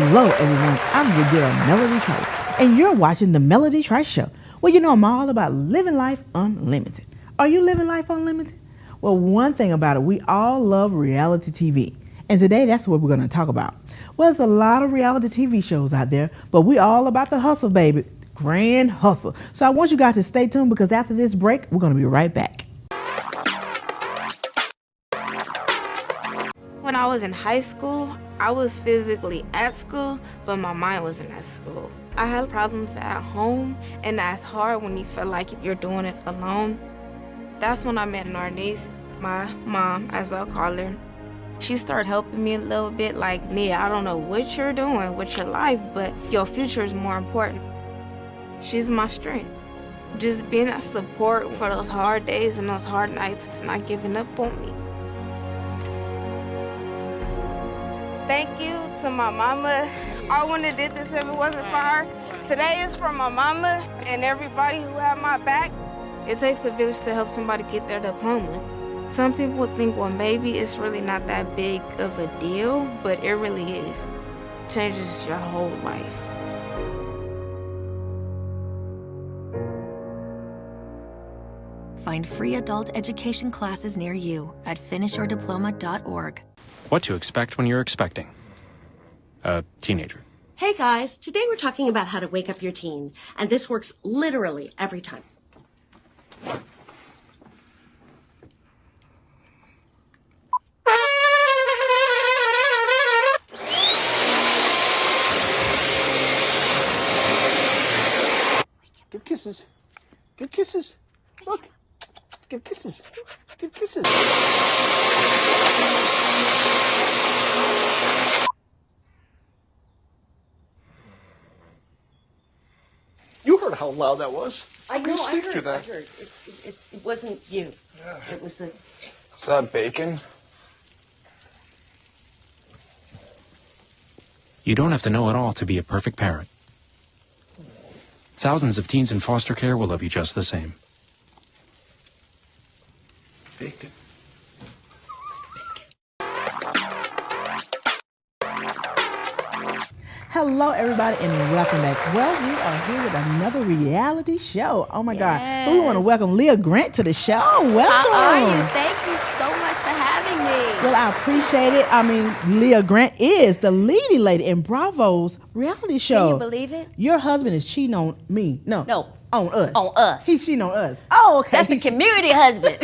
Hello, everyone. I'm your girl, Melody Trice, and you're watching the Melody Trice Show. Well, you know I'm all about living life unlimited. Are you living life unlimited? Well, one thing about it, we all love reality TV, and today that's what we're going to talk about. Well, there's a lot of reality TV shows out there, but we all about the hustle, baby. Grand hustle. So I want you guys to stay tuned because after this break, we're going to be right back. When I was in high school, I was physically at school, but my mind wasn't at school. I had problems at home, and that's hard when you feel like you're doing it alone. That's when I met our niece, my mom, as I'll call her. She started helping me a little bit, like, Lia, I don't know what you're doing with your life, but your future is more important. She's my strength. Just being a support for those hard days and those hard nights, not giving up on me. Thank you to my mama. I wouldn't have did this if it wasn't for her. Today is for my mama and everybody who had my back. It takes a village to help somebody get their diploma. Some people would think, well, maybe it's really not that big of a deal, but it really is. It changes your whole life. Find free adult education classes near you at finishyourdiploma.org. What to expect when you're expecting a teenager. Hey guys, today we're talking about how to wake up your teen, and this works literally every time. Give kisses. Give kisses. Look. Give kisses. Give kisses. You heard how loud that was. I know, sleep through that. I heard. It wasn't you. Yeah. It was the... Is that bacon? You don't have to know it all to be a perfect parent. Thousands of teens in foster care will love you just the same. Bacon. Hello, everybody, and welcome back. Well, we are here with another reality show. Oh, my God. So we want to welcome Lia Grant to the show. Welcome. How are you? Thank you so much for having me. Well, I appreciate it. I mean, Lia Grant is the leading lady in Bravo's reality show. Can you believe it? Your husband is cheating on me. No. On us. On us. He's cheating on us. Oh, okay. That's the community husband.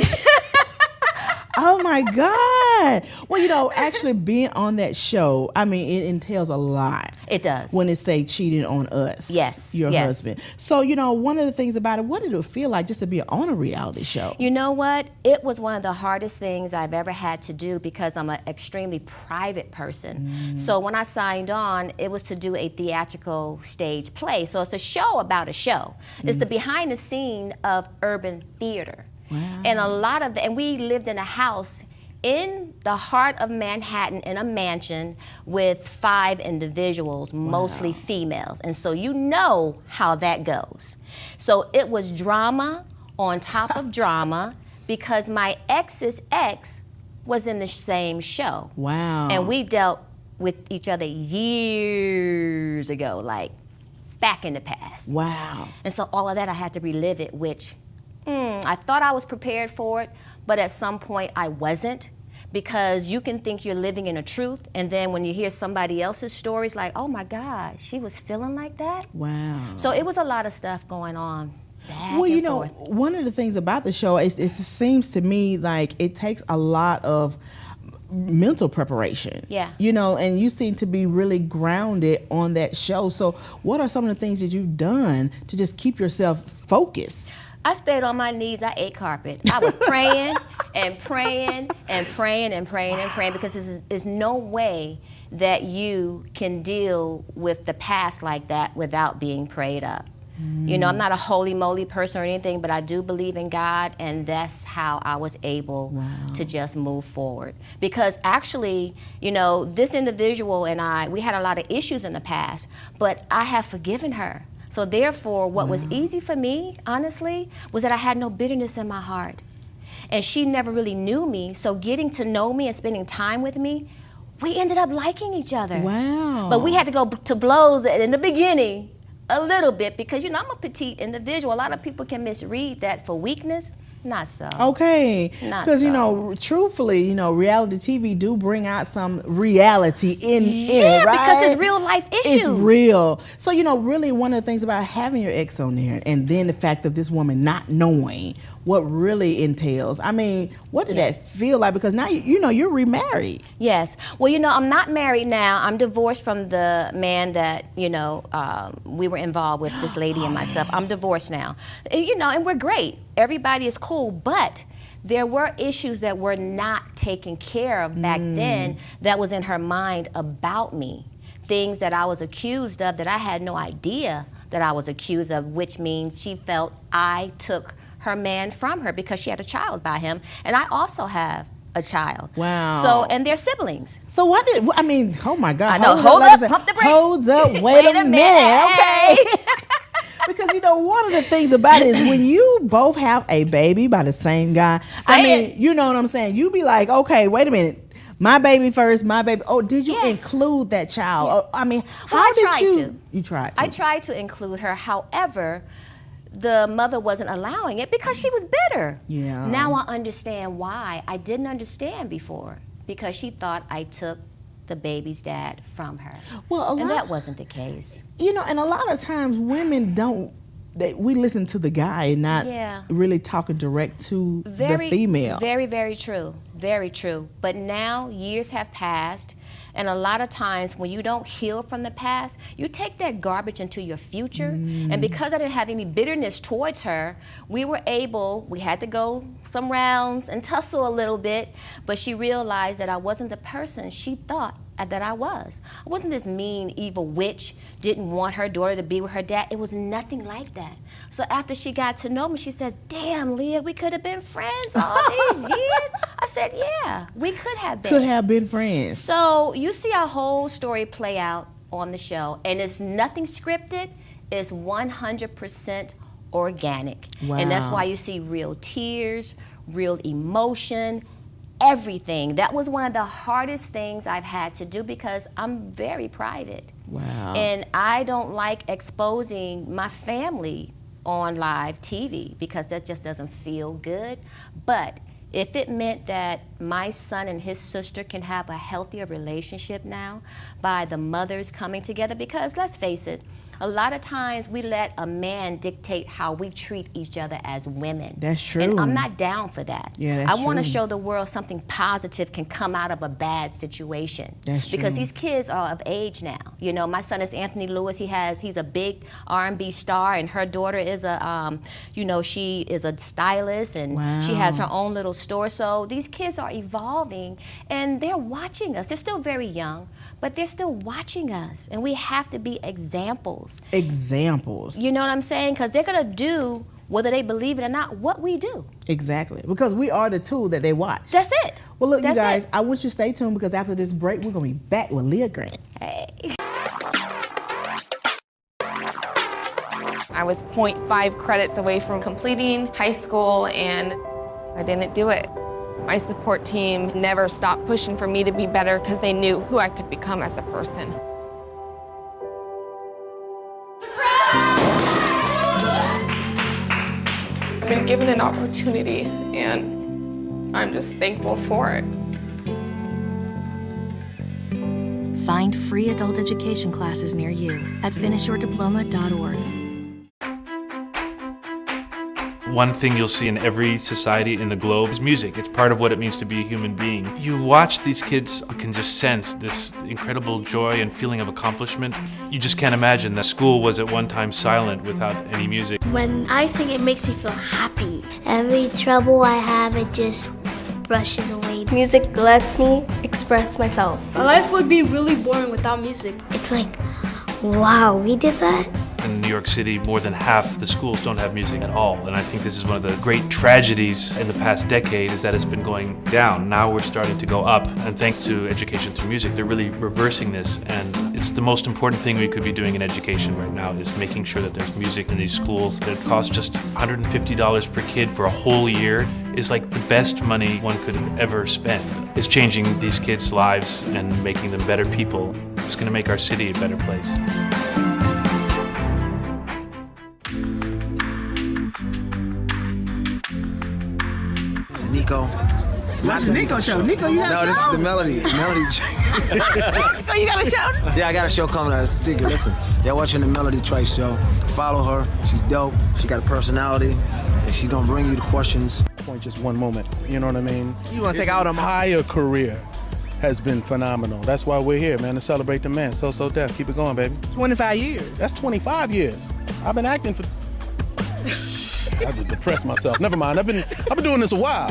Oh, my God. Well, you know, actually being on that show, I mean, it entails a lot. It does. When it say cheating on us. Yes. Your husband. So, you know, one of the things about it, what did it feel like just to be on a reality show? You know what? It was one of the hardest things I've ever had to do because I'm an extremely private person. So when I signed on, it was to do a theatrical stage play. So it's a show about a show. It's the behind the scene of urban theater. Wow. And and we lived in a house in the heart of Manhattan in a mansion with 5 individuals, mostly females. And so you know how that goes. So it was drama on top of drama because my ex's ex was in the same show. Wow. And we dealt with each other years ago, like back in the past. Wow. And so all of that I had to relive it, which I thought I was prepared for it, but at some point I wasn't, because you can think you're living in a truth, and then when you hear somebody else's stories, like, oh my God, she was feeling like that? Wow. So it was a lot of stuff going on. Well, you know, one of the things about the show is it seems to me like it takes a lot of mental preparation. Yeah. You know, and you seem to be really grounded on that show. So what are some of the things that you've done to just keep yourself focused? I stayed on my knees, I ate carpet. I was praying and praying and praying and praying and praying because there's no way that you can deal with the past like that without being prayed up. You know, I'm not a holy moly person or anything, but I do believe in God, and that's how I was able to just move forward. Because actually, you know, this individual and I, we had a lot of issues in the past, but I have forgiven her. So therefore, what was easy for me, honestly, was that I had no bitterness in my heart. And she never really knew me, so getting to know me and spending time with me we ended up liking each other. Wow. But we had to go to blows in the beginning a little bit because, I'm a petite individual. A lot of people can misread that for weakness. Not so. Okay. Not Because, so. Truthfully, reality TV do bring out some reality in Yeah, it, right? because it's real life issues. It's real. So, really one of the things about having your ex on there and then the fact of this woman not knowing what really entails. I mean, what did that feel like? Because now, you're remarried. Yes. Well, I'm not married now. I'm divorced from the man that, we were involved with, this lady and myself. I'm divorced now. And we're great. Everybody is cool, but there were issues that were not taken care of back then that was in her mind about me. Things that I was accused of that I had no idea that I was accused of, which means she felt I took her man from her because she had a child by him, and I also have a child. Wow. So, and they're siblings. So oh my God. I know, hold up, pump the brakes. Hold up, wait a minute. Okay. Because one of the things about it is when you both have a baby by the same guy, you know what I'm saying? You be like, okay, wait a minute. My baby first, my baby. Oh, did you include that child? Yeah. How did you? To. You tried to. I tried to include her. However, the mother wasn't allowing it because she was bitter. Yeah. Now I understand why. I didn't understand before because she thought I took the baby's dad from her. Well, that wasn't the case. And a lot of times women don't. We listen to the guy and not really talking direct to the female. Very, very true. Very true. But now years have passed, and a lot of times when you don't heal from the past, you take that garbage into your future. And because I didn't have any bitterness towards her, we had to go some rounds and tussle a little bit, but she realized that I wasn't the person she thought that I was. I wasn't this mean, evil witch, didn't want her daughter to be with her dad. It was nothing like that. So after she got to know me, she said, damn, Lia, we could have been friends all these years. I said, yeah, we could have been. Could have been friends. So you see our whole story play out on the show, and it's nothing scripted. It's 100% organic. Wow. And that's why you see real tears, real emotion, everything. That was one of the hardest things I've had to do because I'm very private. Wow. And I don't like exposing my family on live TV because that just doesn't feel good. But if it meant that my son and his sister can have a healthier relationship now by the mothers coming together, because let's face it, a lot of times we let a man dictate how we treat each other as women. That's true. And I'm not down for that. Yeah, that's I want to true. show the world something positive can come out of a bad situation. That's because true. these kids are of age now. My son is Anthony Lewis. He's a big R&B star, and her daughter is she is a stylist, and she has her own little store. So these kids are evolving, and they're watching us. They're still very young, but they're still watching us, and we have to be examples. Examples. You know what I'm saying? Because they're going to do, whether they believe it or not, what we do. Exactly. Because we are the tool that they watch. That's it. Well, look, That's you guys, it. I want you to stay tuned because after this break, we're going to be back with Lia Grant. Hey. I was 0.5 credits away from completing high school, and I didn't do it. My support team never stopped pushing for me to be better because they knew who I could become as a person. I've been given an opportunity, and I'm just thankful for it. Find free adult education classes near you at finishyourdiploma.org. One thing you'll see in every society in the globe is music. It's part of what it means to be a human being. You watch these kids, you can just sense this incredible joy and feeling of accomplishment. You just can't imagine that school was at one time silent without any music. When I sing, it makes me feel happy. Every trouble I have, it just brushes away. Music lets me express myself. My life would be really boring without music. It's like, wow, we did that? In New York City, more than half the schools don't have music at all. And I think this is one of the great tragedies in the past decade is that it's been going down. Now we're starting to go up. And thanks to education through music, they're really reversing this. And it's It's the most important thing we could be doing in education right now is making sure that there's music in these schools. That it costs just $150 per kid for a whole year is like the best money one could ever spend. It's changing these kids' lives and making them better people. It's going to make our city a better place. Nico. What's the Nico show? Nico, you got a show? No, this is the Melody. Nico, you got a show? Yeah, I got a show coming out. It's a secret. Listen, y'all watching the Melody Trice Show. Follow her. She's dope. She got a personality. And she's going to bring you the questions. Point just one moment. You know what I mean? You want to take all of them? His entire career has been phenomenal. That's why we're here, man, to celebrate the man. So deaf. Keep it going, baby. 25 years. That's 25 years. I've been acting for... I just depressed myself. Never mind. I've been doing this a while.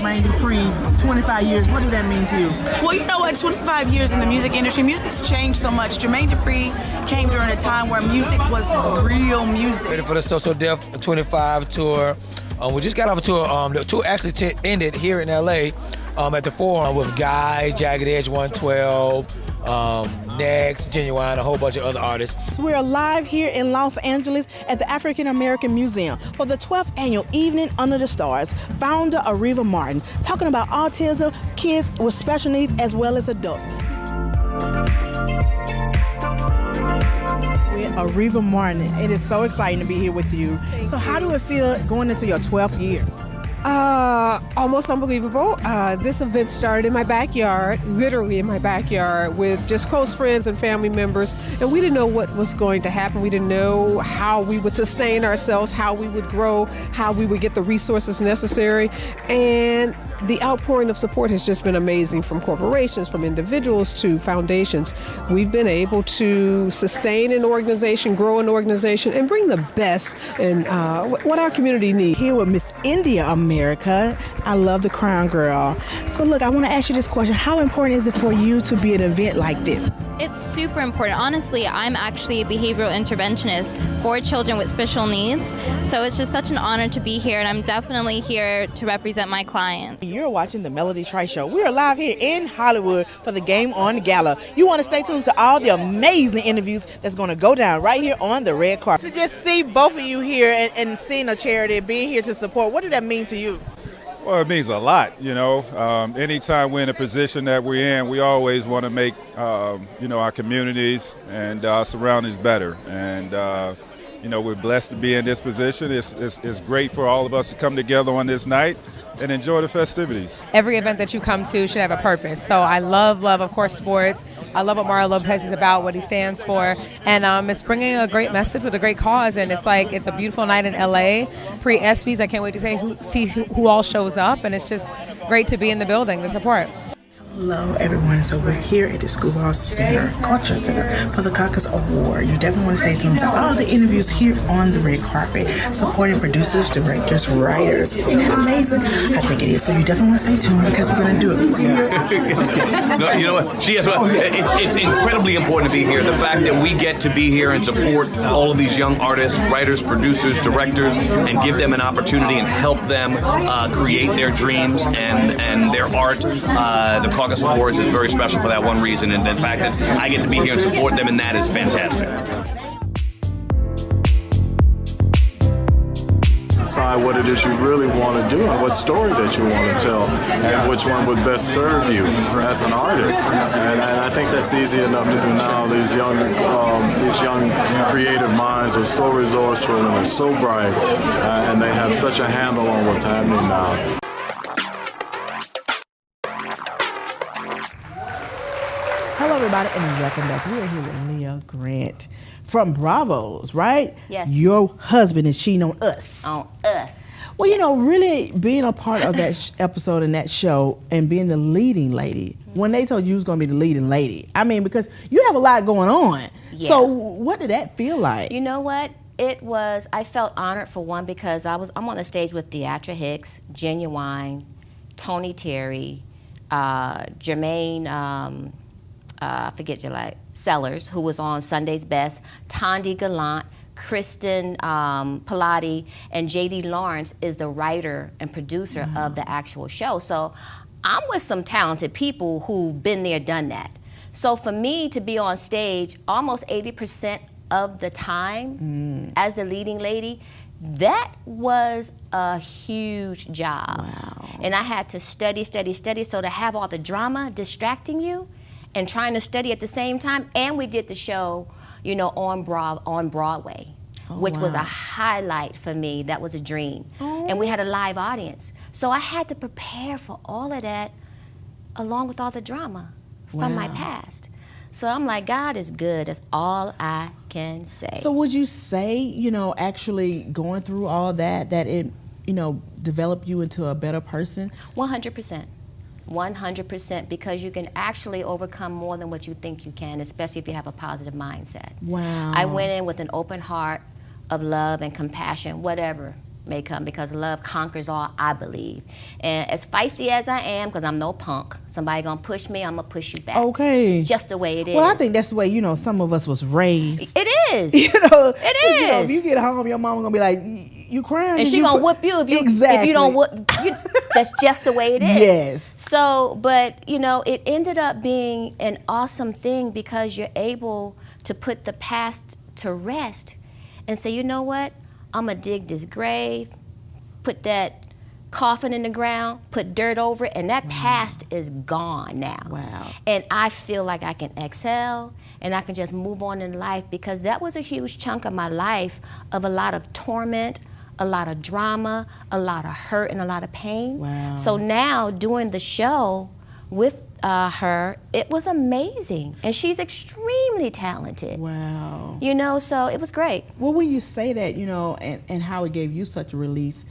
Jermaine Dupri, 25 years. What did that mean to you? Well, you know what? 25 years in the music industry, music's changed so much. Jermaine Dupri came during a time where music was real music. Ready for the So Deaf 25 tour. We just got off a tour. The tour actually ended here in LA at the Forum with Guy, Jagged Edge 112, Next, Genuine, a whole bunch of other artists. So we are live here in Los Angeles at the African American Museum for the 12th annual Evening Under the Stars. Founder Areva Martin talking about autism, kids with special needs as well as adults. With Areva Martin, it is so exciting to be here with you. So how do it feel going into your 12th year? Almost unbelievable. This event started in my backyard, literally in my backyard, with just close friends and family members, and we didn't know what was going to happen. We didn't know how we would sustain ourselves, how we would grow, how we would get the resources necessary, and the outpouring of support has just been amazing, from corporations, from individuals to foundations. We've been able to sustain an organization, grow an organization, and bring the best in what our community needs. Here with Miss India America. I love the Crown Girl. So look, I want to ask you this question. How important is it for you to be at an event like this? It's super important. Honestly, I'm actually a behavioral interventionist for children with special needs. So it's just such an honor to be here, and I'm definitely here to represent my clients. You're watching the Melody Trice Show. We are live here in Hollywood for the Game On Gala. You want to stay tuned to all the amazing interviews that's going to go down right here on the red carpet. To just see both of you here and seeing a charity, being here to support, what did that mean to you? Well, it means a lot, you know. Anytime we're in a position that we're in, we always want to make, our communities and our surroundings better. And, we're blessed to be in this position. It's great for all of us to come together on this night and enjoy the festivities. Every event that you come to should have a purpose. So I love, of course, sports. I love what Mario Lopez is about, what he stands for. And it's bringing a great message with a great cause. And it's a beautiful night in LA. Pre-ESPYs, I can't wait to see who all shows up. And it's just great to be in the building to support. Hello everyone, so we're here at the Schoolhouse Center, Culture Center for the Caucus Award. You definitely want to stay tuned to all the interviews here on the red carpet, supporting producers, directors, writers. Isn't that amazing? I think it is, so you definitely want to stay tuned because we're going to do it. No, you know what? It's incredibly important to be here. The fact that we get to be here and support all of these young artists, writers, producers, directors, and give them an opportunity and help them create their dreams and their art. The Caucus Awards is very special for that one reason, and the fact that I get to be here and support them, and that is fantastic. Decide what it is you really want to do and what story that you want to tell and which one would best serve you as an artist. And I think that's easy enough to do now. These young creative minds are so resourceful and they're so bright, and they have such a handle on what's happening now. Hello everybody and welcome back. We are here with Lia Grant from Bravo's, right? Yes. Your husband is cheating on us. On us. Well, really being a part of that episode and that show and being the leading lady, when they told you was going to be the leading lady, I mean, because you have a lot going on. Yeah. So what did that feel like? You know what? I felt honored for one because I'm on the stage with Deatra Hicks, Genuine, Tony Terry, Jermaine, Sellers, who was on Sunday's Best, Tondi Gallant, Kristen Pilati, and J.D. Lawrence is the writer and producer of the actual show. So I'm with some talented people who've been there, done that. So for me to be on stage almost 80% of the time as the leading lady, that was a huge job. Wow. And I had to study. So to have all the drama distracting you and trying to study at the same time, and we did the show, you know, on Broadway, which was a highlight for me. That was a dream. And we had a live audience. So I had to prepare for all of that along with all the drama from my past. So I'm like, God is good. That's all I can say. So would you say, you know, actually going through all that it, you know, developed you into a better person? 100%. 100%, because you can actually overcome more than what you think you can, especially if you have a positive mindset. Wow. I went in with an open heart of love and compassion, whatever may come, because love conquers all, I believe. And as feisty as I am, because I'm no punk, somebody gonna push me, I'm gonna push you back. Okay. Just the way it is. Well, I think that's the way, you know, some of us was raised. It is. You know, it is. You know, if you get home, your mama gonna be like, you crying? And she gonna whoop you if you if you don't whoop. That's just the way it is. Yes. So, but you know, it ended up being an awesome thing because you're able to put the past to rest and say, you know what? I'm gonna dig this grave, put that coffin in the ground, put dirt over it, and that past is gone now. Wow. And I feel like I can exhale and I can just move on in life, because that was a huge chunk of my life of a lot of torment, a lot of drama, a lot of hurt, and a lot of pain. Wow. So now doing the show with her, it was amazing. And she's extremely talented. Wow. You know, so it was great. Well, when you say that, you know, and how it gave you such a release,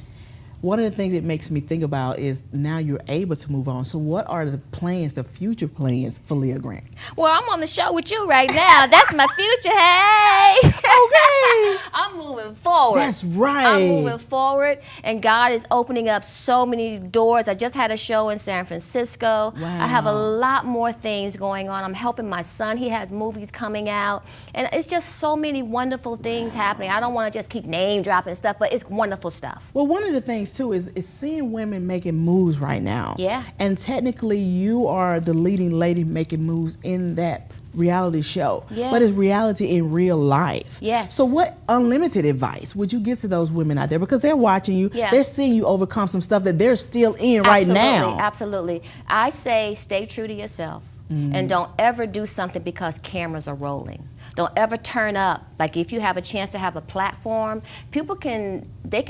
one of the things it makes me think about is now you're able to move on. So what are the plans, the future plans for Lia Grant? Well, I'm on the show with you right now. That's my future, hey! Okay. I'm moving forward. That's right. I'm moving forward, and God is opening up so many doors. I just had a show in San Francisco. Wow. I have a lot more things going on. I'm helping my son. He has movies coming out, and it's just so many wonderful things happening. I don't want to just keep name dropping stuff, but it's wonderful stuff. Well, one of the things too is seeing women making moves right now. Yeah. And technically you are the leading lady making moves in that reality show. Yeah. But it's reality in real life. Yes. So what unlimited advice would you give to those women out there? Because they're watching you, Yeah. they're seeing you overcome some stuff that they're still in right now. Absolutely. I say stay true to yourself. And don't ever do something because cameras are rolling. Don't ever turn up. Like if you have a chance to have a platform, people can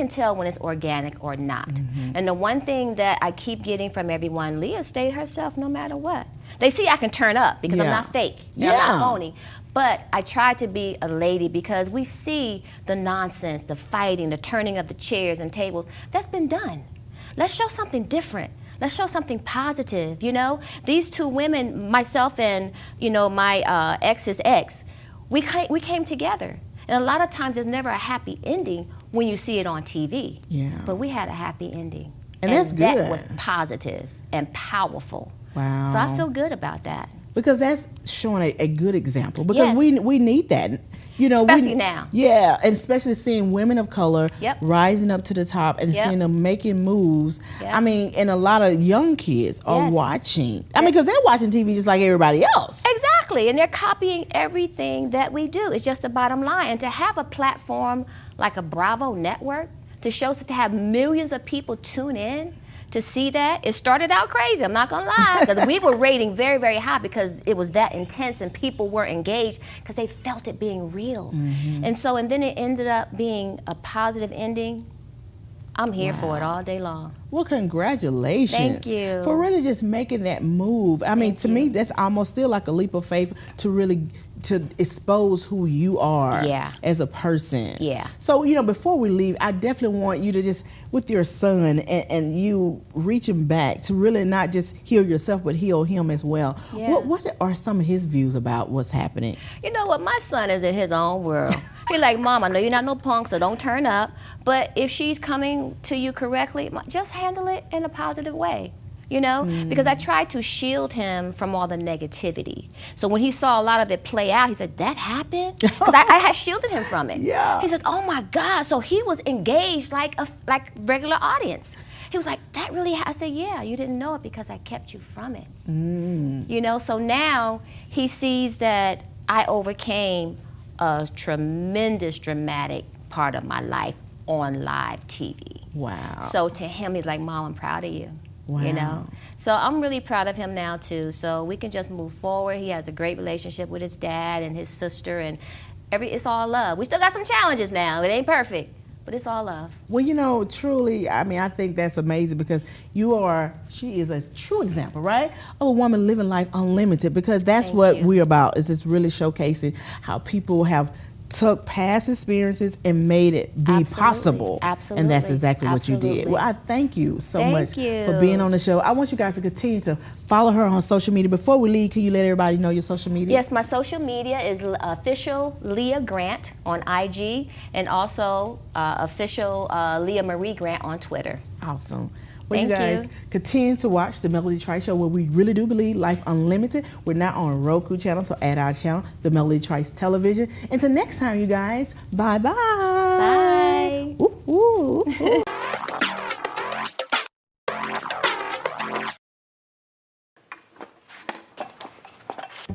tell when it's organic or not. And the one thing that I keep getting from everyone, Lia stayed herself no matter what. They see I can turn up because I'm not fake. I'm not phony. But I try to be a lady because we see the nonsense, the fighting, the turning of the chairs and tables. That's been done. Let's show something different. Let's show something positive, you know? These two women, myself and, you know, my ex's ex, we came together. And a lot of times there's never a happy ending when you see it on TV. Yeah. But we had a happy ending. And that's good. That was positive and powerful. Wow. So I feel good about that. Because that's showing a good example. Because we need that. You know, especially now. Yeah, and especially seeing women of color Yep. rising up to the top and Yep. seeing them making moves. Yep. I mean, and a lot of young kids are watching. I mean, because they're watching TV just like everybody else. Exactly, and they're copying everything that we do. It's just the bottom line. And to have a platform like a Bravo network to show, to have millions of people tune in to see that, it started out crazy, I'm not gonna lie, because we were rating very, very high because it was that intense and people were engaged because they felt it being real. And so, and then it ended up being a positive ending. I'm here for it all day long. Well, congratulations. Thank you. For really just making that move. I mean, to me, that's almost still like a leap of faith to really to expose who you are as a person. Yeah. So, you know, before we leave, I definitely want you to just, with your son and you reaching back to really not just heal yourself, but heal him as well. Yeah. What are some of his views about what's happening? You know what, my son is in his own world. He's like, Mom, I know you're not no punk, so don't turn up. But if she's coming to you correctly, just handle it in a positive way. you know, because I tried to shield him from all the negativity. So when he saw a lot of it play out, he said, that happened? Because I had shielded him from it. Yeah. He says, oh my God. So he was engaged like a regular audience. He was like, that really I said, yeah, you didn't know it because I kept you from it. You know, so now he sees that I overcame a tremendous dramatic part of my life on live TV. Wow. So to him, he's like, Mom, I'm proud of you. Wow. You know? So I'm really proud of him now too. So we can just move forward. He has a great relationship with his dad and his sister, and it's all love. We still got some challenges now. It ain't perfect, but it's all love. Well, you know, truly, I mean, I think that's amazing because she is a true example, right? Of a woman living life unlimited, because that's what we're about, is just really showcasing how people have took past experiences and made it be possible. Absolutely. And that's exactly what you did. Well, I thank you so much for being on the show. I want you guys to continue to follow her on social media. Before we leave, can you let everybody know your social media? Yes, my social media is official Lia Grant on IG, and also official Lia Marie Grant on Twitter. Awesome. Well, you guys continue to watch the Melody Trice Show, where we really do believe life unlimited. We're now on ROKU channel, so add our channel, the Melody Trice Television. Until next time, you guys, bye-bye. Bye. Ooh, ooh, ooh.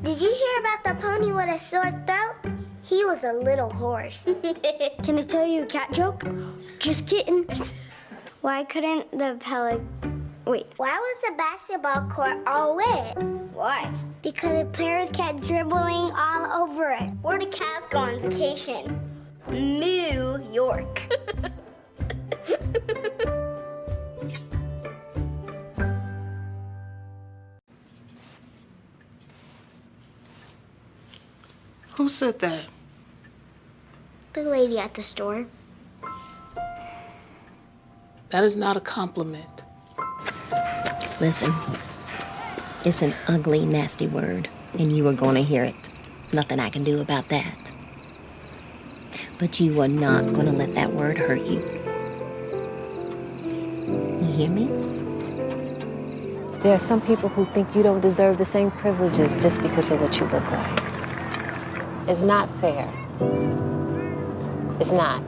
Did you hear about the pony with a sore throat? He was a little horse. Can I tell you a cat joke? Just kidding. Why couldn't the why was the basketball court all wet? Why? Because the players kept dribbling all over it. Where do cats go on vacation? New York. Who said that? The lady at the store. That is not a compliment. Listen, it's an ugly, nasty word, and you are going to hear it. Nothing I can do about that. But you are not going to let that word hurt you. You hear me? There are some people who think you don't deserve the same privileges just because of what you look like. It's not fair. It's not.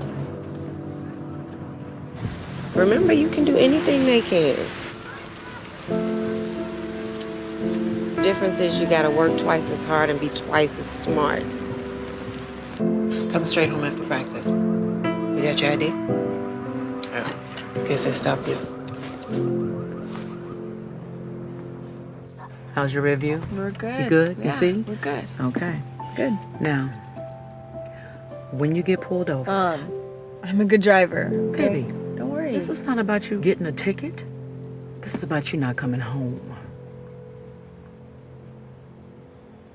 Remember, you can do anything they can. The difference is you gotta work twice as hard and be twice as smart. Come straight home after practice. You got your ID? Yeah. Guess I stopped you. How's your review? We're good. You good? Yeah, You see? We're good. Okay, good. Now, when you get pulled over, I'm a good driver. Okay? baby, Don't worry. this is not about you getting a ticket. This is about you not coming home.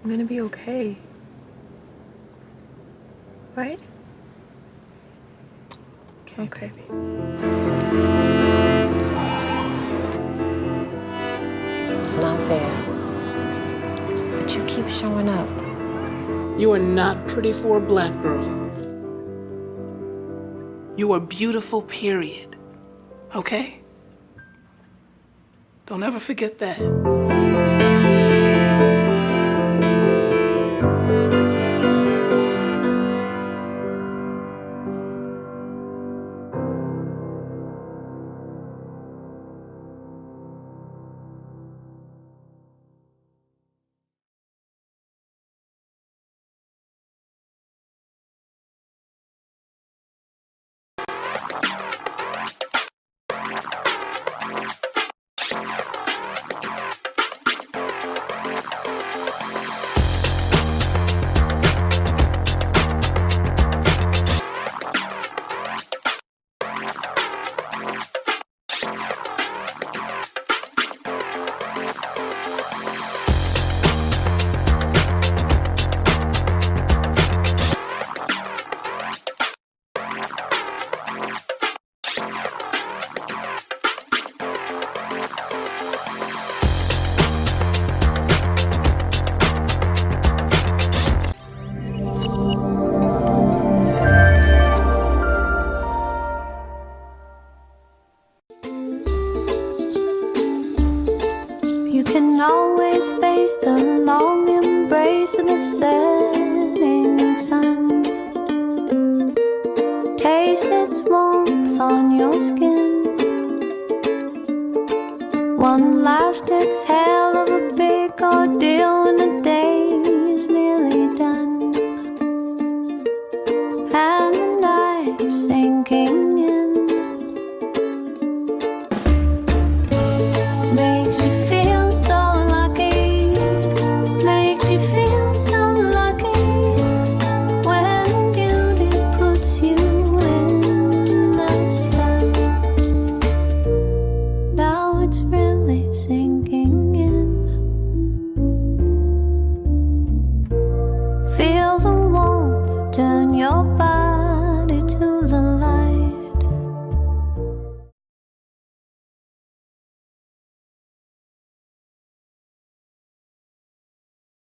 I'm gonna be okay. Right? Okay. It's not fair. But you keep showing up. You are not pretty for a black girl. You are beautiful, period. Okay? Don't ever forget that. miss its warmth on your skin. One last exhale of a big ordeal when the day is nearly done, and the night sinking in makes you feel so lucky, makes you feel so lucky when beauty puts you in a spell. Now it's really sinking in. Feel the warmth turn your body